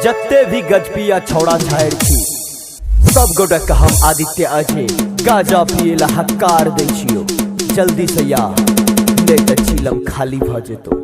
जत्ते भी गजपिया छौड़ा छाड़ छी सब गोटे हम आदित्य अजय गाजा पिए हकार दै छियो जल्दी से या ले त चिलम खाली भ जेतो।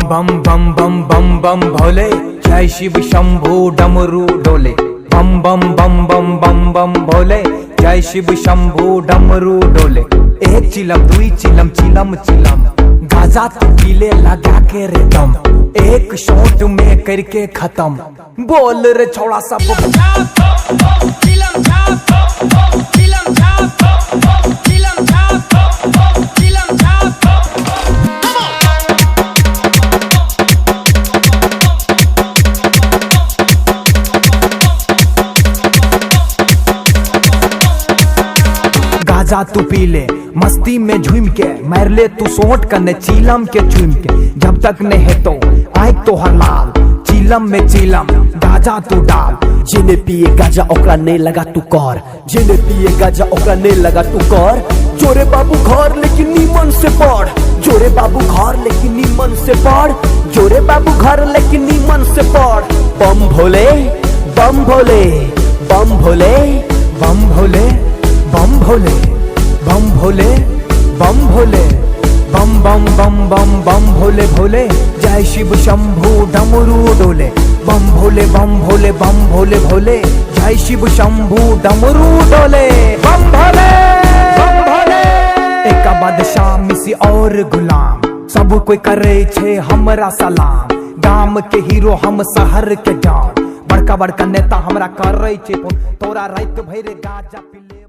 बम बम बम बम बम भोले जय शिव शंभू डमरू डोले। बम बम बम बम बम बम भोले जय शिव शंभू डमरू डोले। एक चिलम दुई चिलम चिलम चिलम गाजा तो पीले लगा के रे दम। एक शॉट में करके खत्म बोल रे छोड़ा सब गाजा तू पी ले मस्ती में झूम के मार ले तू सोट कने चीलम के चूम के। जब तक नहीं है तो आए तो हलाल चीलम में चीलम गाजा तू डाल। जिने पिए गाजा ओकरा नहीं लगा तू कर जिने पिए गाजा ओकरा नहीं लगा तू कर। जोरे बाबू घर लेकिन नीमन से पढ़ जोरे बाबू घर लेकिन नीमन से पढ़ जोरे बाबू घर लेकिन नीमन से पढ़। बम भोले बम भोले बम भोले बम भोले बम भोले बम भोले बम भोले बम बम बम बम बम भोले भोले जय शिव शंभू डमरू डोले। बम भोले बम भोले बम भोले भोले जय शिव शंभू डमरू डोले। बम भोले बम भोले एक बादशाह मिसी और गुलाम सब कोई करे छे हमरा सलाम। गाम के हीरो हम शहर के जान बड़का बड़का नेता हमरा करे छे तोरा रात भर गाजा पीले।